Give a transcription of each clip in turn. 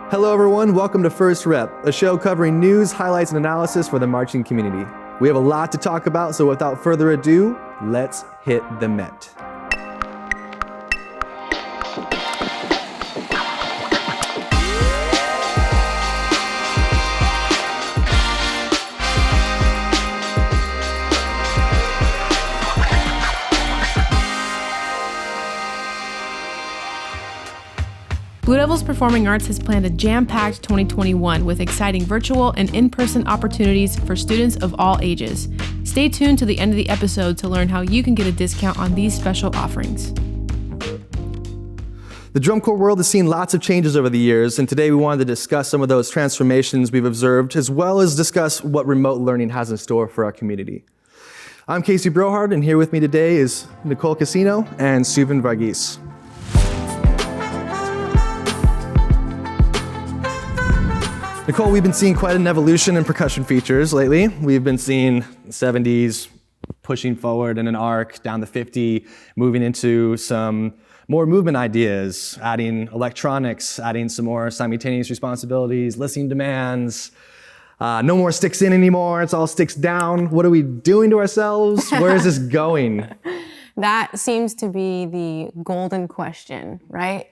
Hello everyone, welcome to First Rep, a show covering news, highlights, and analysis for the marching community. We have a lot to talk about, so without further ado, let's hit the Met. Blue Devils Performing Arts has planned a jam-packed 2021 with exciting virtual and in-person opportunities for students of all ages. Stay tuned to the end of the episode to learn how you can get a discount on these special offerings. The drum corps world has seen lots of changes over the years, and today we wanted to discuss some of those transformations we've observed, as well as discuss what remote learning has in store for our community. I'm Casey Brohard, and here with me today is Nicole Casino and Suvan Varghese. Nicole, we've been seeing quite an evolution in percussion features lately. We've been seeing the 70s pushing forward in an arc, down the 50, moving into some more movement ideas, adding electronics, adding some more simultaneous responsibilities, listening demands. No more sticks in anymore, it's all sticks down. What are we doing to ourselves? Where is this going? That seems to be the golden question, right?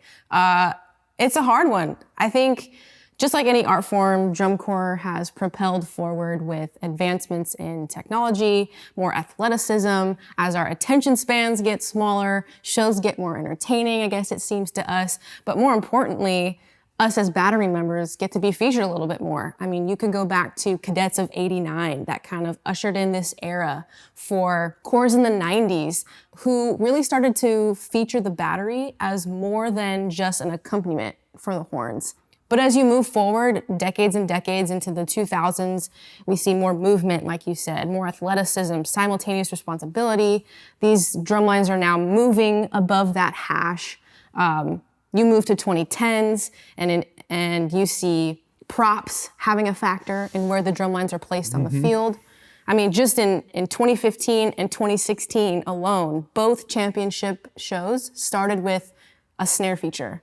It's a hard one. I think just like any art form, drum corps has propelled forward with advancements in technology, more athleticism. As our attention spans get smaller, shows get more entertaining, I guess it seems to us. But more importantly, us as battery members get to be featured a little bit more. I mean, you can go back to Cadets of '89 that kind of ushered in this era for corps in the 90s who really started to feature the battery as more than just an accompaniment for the horns. But as you move forward, decades and decades into the 2000s, we see more movement, like you said, more athleticism, simultaneous responsibility. These drum lines are now moving above that hash. You move to 2010s, and you see props having a factor in where the drum lines are placed on the field. I mean, just in 2015 and 2016 alone, both championship shows started with a snare feature.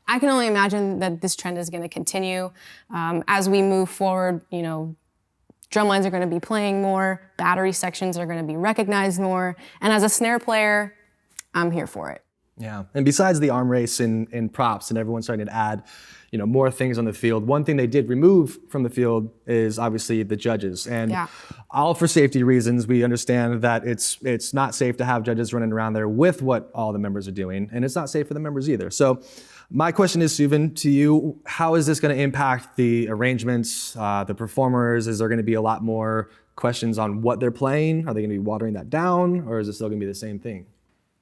I can only imagine that this trend is going to continue. As we move forward, you know, drum lines are going to be playing more, battery sections are going to be recognized more, and as a snare player, I'm here for it. Yeah, and besides the arm race in props and everyone starting to add, you know, more things on the field, one thing they did remove from the field is obviously the judges. And all for safety reasons, we understand that it's not safe to have judges running around there with what all the members are doing, and it's not safe for the members either. So my question is, Suvan, to you, how is this going to impact the arrangements, the performers? Is there going to be a lot more questions on what they're playing? Are they going to be watering that down, or is it still going to be the same thing?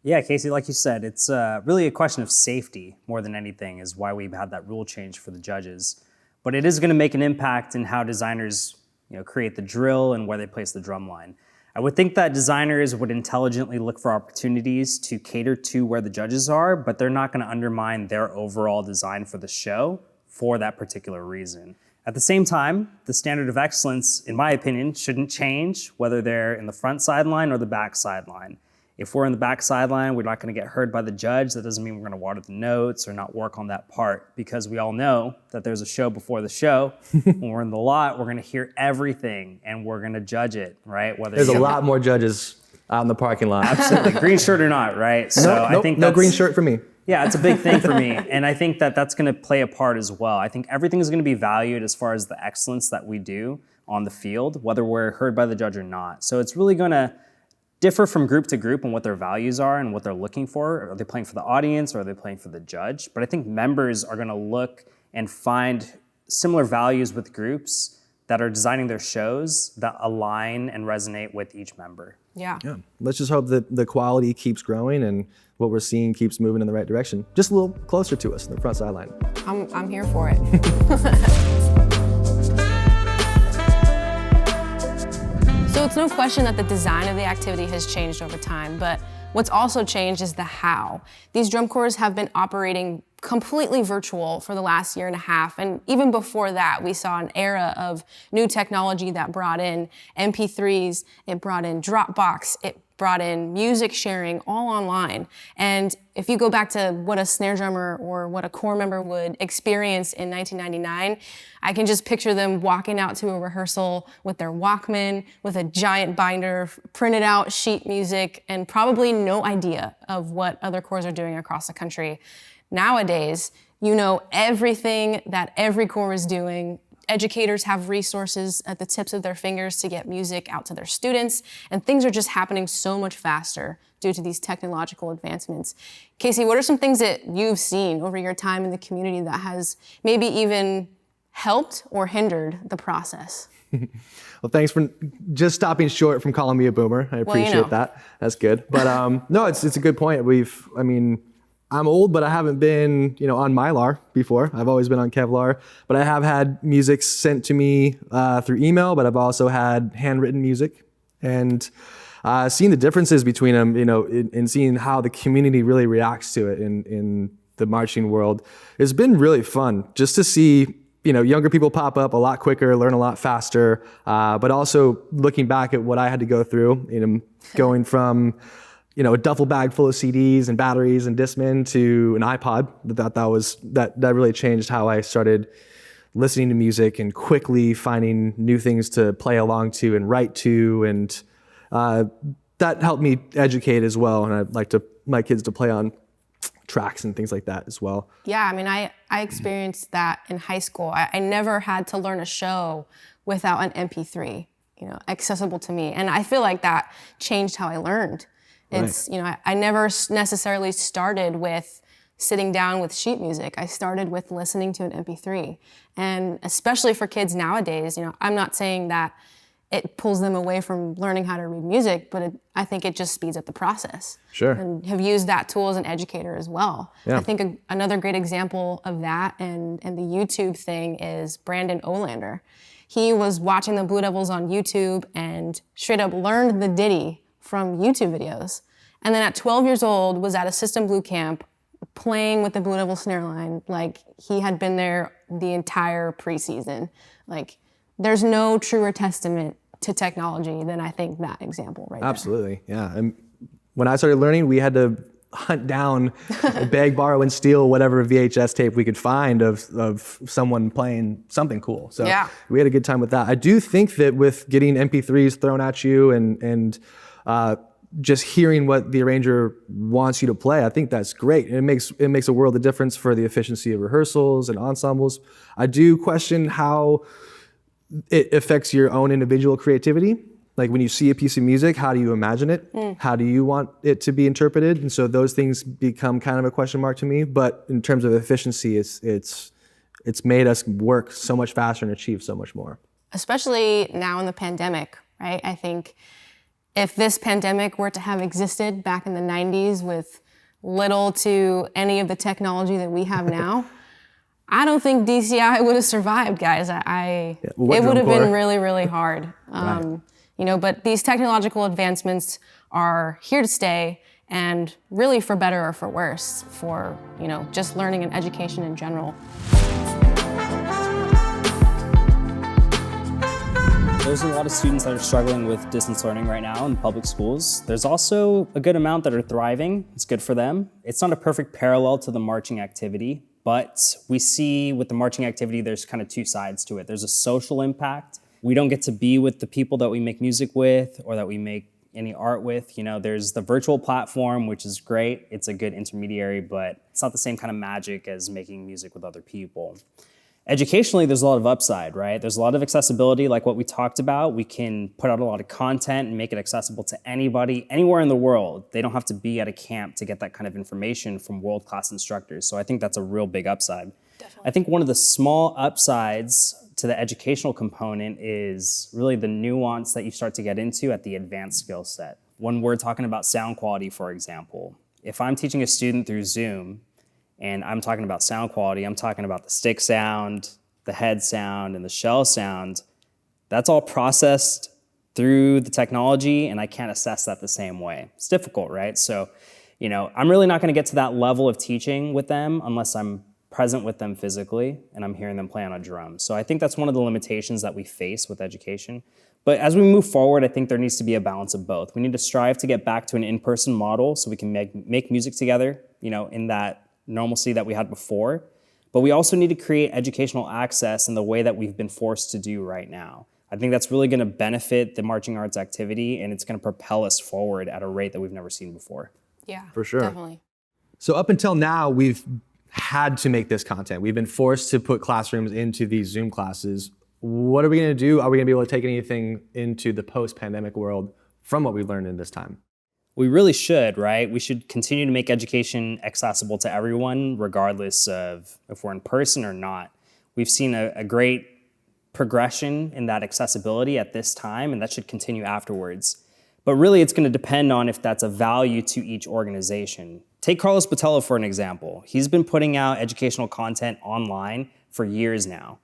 Yeah, Casey, like you said, it's really a question of safety more than anything is why we've had that rule change for the judges. But it is going to make an impact in how designers, create the drill and where they place the drum line. I would think that designers would intelligently look for opportunities to cater to where the judges are, but they're not going to undermine their overall design for the show for that particular reason. At the same time, the standard of excellence, in my opinion, shouldn't change whether they're in the front sideline or the back sideline. If we're in the back sideline, we're not going to get heard by the judge. That doesn't mean we're going to water the notes or not work on that part, because we all know that there's a show before the show. When we're in the lot, we're going to hear everything and we're going to judge it, right? There's a lot more judges out in the parking lot. Absolutely, green shirt or not, right? So I think no green shirt for me. Yeah, it's a big thing for me. And I think that that's going to play a part as well. I think everything is going to be valued as far as the excellence that we do on the field, whether we're heard by the judge or not. So it's really going to differ from group to group and what their values are and what they're looking for. Are they playing for the audience or are they playing for the judge? But I think members are going to look and find similar values with groups that are designing their shows that align and resonate with each member. Yeah. Let's just hope that the quality keeps growing and what we're seeing keeps moving in the right direction. Just a little closer to us in the front sideline. I'm here for it. So it's no question that the design of the activity has changed over time, but what's also changed is the how. These drum corps have been operating completely virtual for the last year and a half, and even before that, we saw an era of new technology that brought in MP3s, it brought in Dropbox, it brought in music sharing all online. And if you go back to what a snare drummer or what a corps member would experience in 1999, I can just picture them walking out to a rehearsal with their Walkman, with a giant binder, printed out sheet music, and probably no idea of what other corps are doing across the country. Nowadays, you know everything that every corps is doing. Educators have resources at the tips of their fingers to get music out to their students, and things are just happening so much faster due to these technological advancements. Casey, what are some things that you've seen over your time in the community that has maybe even helped or hindered the process? Well, thanks for just stopping short from calling me a boomer. I appreciate that. That's good. But no, it's a good point. I'm old, but I haven't been, on Mylar before. I've always been on Kevlar, but I have had music sent to me through email, but I've also had handwritten music, and seeing the differences between them, and seeing how the community really reacts to it in the marching world, it's been really fun just to see, younger people pop up a lot quicker, learn a lot faster, but also looking back at what I had to go through, going from a duffel bag full of CDs and batteries and Discman to an iPod. That really changed how I started listening to music and quickly finding new things to play along to and write to, and that helped me educate as well. And I'd like my kids to play on tracks and things like that as well. Yeah, I experienced that in high school. I never had to learn a show without an MP3, accessible to me, and I feel like that changed how I learned. It's, I never necessarily started with sitting down with sheet music. I started with listening to an MP3. And especially for kids nowadays, I'm not saying that it pulls them away from learning how to read music, but I think it just speeds up the process. Sure. And have used that tool as an educator as well. Yeah. I think another great example of that and the YouTube thing is Brandon Olander. He was watching the Blue Devils on YouTube and straight up learned the ditty from YouTube videos. And then at 12 years old, was at a System Blue camp playing with the Blue Devil snare line like he had been there the entire preseason. Like, there's no truer testament to technology than I think that example right there. Absolutely, yeah. And when I started learning, we had to hunt down, beg, borrow, and steal whatever VHS tape we could find of someone playing something cool. So yeah. We had a good time with that. I do think that with getting MP3s thrown at you and just hearing what the arranger wants you to play, I think that's great. And it makes a world of difference for the efficiency of rehearsals and ensembles. I do question how it affects your own individual creativity. Like when you see a piece of music, how do you imagine it? How do you want it to be interpreted? And so those things become kind of a question mark to me. But in terms of efficiency, it's made us work so much faster and achieve so much more. Especially now in the pandemic, right? I think if this pandemic were to have existed back in the 90s with little to any of the technology that we have now, I don't think DCI would have survived, guys. It would have been really, really hard. Right. But these technological advancements are here to stay, and really for better or for worse, for, just learning and education in general. There's a lot of students that are struggling with distance learning right now in public schools. There's also a good amount that are thriving. It's good for them. It's not a perfect parallel to the marching activity, but we see with the marching activity, there's kind of two sides to it. There's a social impact. We don't get to be with the people that we make music with or that we make any art with. There's the virtual platform, which is great. It's a good intermediary, but it's not the same kind of magic as making music with other people. Educationally, there's a lot of upside, right? There's a lot of accessibility, like what we talked about. We can put out a lot of content and make it accessible to anybody, anywhere in the world. They don't have to be at a camp to get that kind of information from world-class instructors. So I think that's a real big upside. Definitely. I think one of the small upsides to the educational component is really the nuance that you start to get into at the advanced skill set. When we're talking about sound quality, for example, if I'm teaching a student through Zoom, and I'm talking about sound quality, I'm talking about the stick sound, the head sound, and the shell sound. That's all processed through the technology, and I can't assess that the same way. It's difficult, right? So, I'm really not gonna get to that level of teaching with them unless I'm present with them physically and I'm hearing them play on a drum. So I think that's one of the limitations that we face with education. But as we move forward, I think there needs to be a balance of both. We need to strive to get back to an in-person model so we can make music together, in that normalcy that we had before. But we also need to create educational access in the way that we've been forced to do right now. I think that's really going to benefit the marching arts activity, and it's going to propel us forward at a rate that we've never seen before. Yeah, for sure. Definitely. So up until now, we've had to make this content. We've been forced to put classrooms into these Zoom classes. What are we going to do? Are we going to be able to take anything into the post-pandemic world from what we've learned in this time? We really should, right? We should continue to make education accessible to everyone, regardless of if we're in person or not. We've seen a great progression in that accessibility at this time, and that should continue afterwards. But really, it's going to depend on if that's a value to each organization. Take Carlos Botello for an example. He's been putting out educational content online for years now.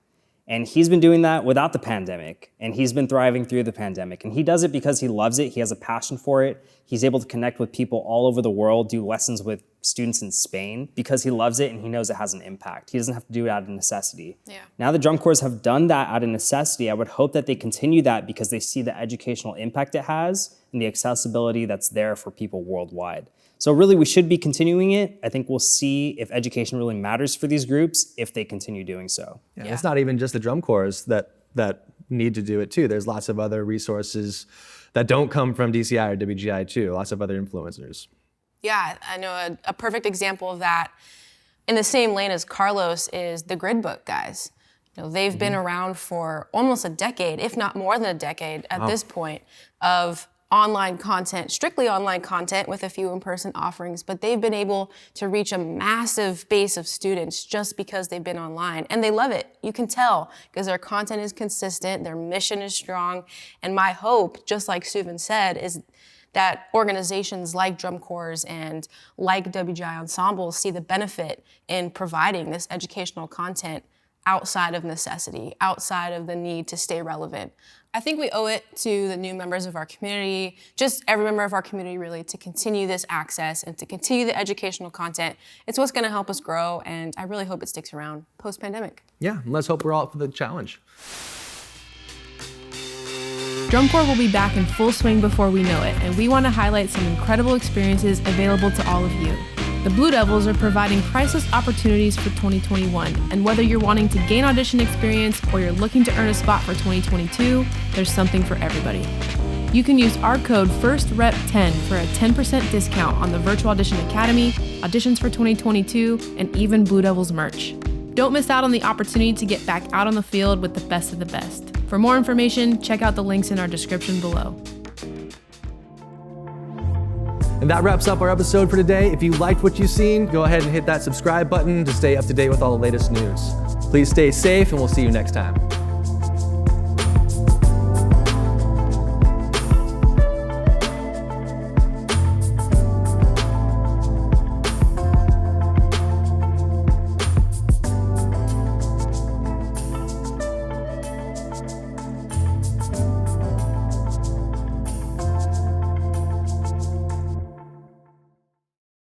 And he's been doing that without the pandemic, and he's been thriving through the pandemic. And he does it because he loves it, he has a passion for it. He's able to connect with people all over the world, do lessons with students in Spain because he loves it and he knows it has an impact. He doesn't have to do it out of necessity. Yeah. Now the drum corps have done that out of necessity. I would hope that they continue that because they see the educational impact it has and the accessibility that's there for people worldwide. So really, we should be continuing it. I think we'll see if education really matters for these groups if they continue doing so. Yeah. It's not even just the drum corps that need to do it too. There's lots of other resources that don't come from DCI or WGI too, lots of other influencers. Yeah, I know a perfect example of that in the same lane as Carlos is the Gridbook guys. They've been around for almost a decade, if not more than a decade at this point, of online content, strictly online content with a few in-person offerings, but they've been able to reach a massive base of students just because they've been online. And they love it. You can tell because their content is consistent, their mission is strong. And my hope, just like Suvan said, is that organizations like drum corps and like WGI ensembles see the benefit in providing this educational content outside of necessity, outside of the need to stay relevant. I think we owe it to the new members of our community, just every member of our community really, to continue this access and to continue the educational content. It's what's gonna help us grow, and I really hope it sticks around post-pandemic. Yeah, and let's hope we're all up for the challenge. Drum Corps will be back in full swing before we know it, and we want to highlight some incredible experiences available to all of you. The Blue Devils are providing priceless opportunities for 2021, and whether you're wanting to gain audition experience or you're looking to earn a spot for 2022, there's something for everybody. You can use our code FIRSTREP10 for a 10% discount on the Virtual Audition Academy, auditions for 2022, and even Blue Devils merch. Don't miss out on the opportunity to get back out on the field with the best of the best. For more information, check out the links in our description below. And that wraps up our episode for today. If you liked what you've seen, go ahead and hit that subscribe button to stay up to date with all the latest news. Please stay safe, and we'll see you next time.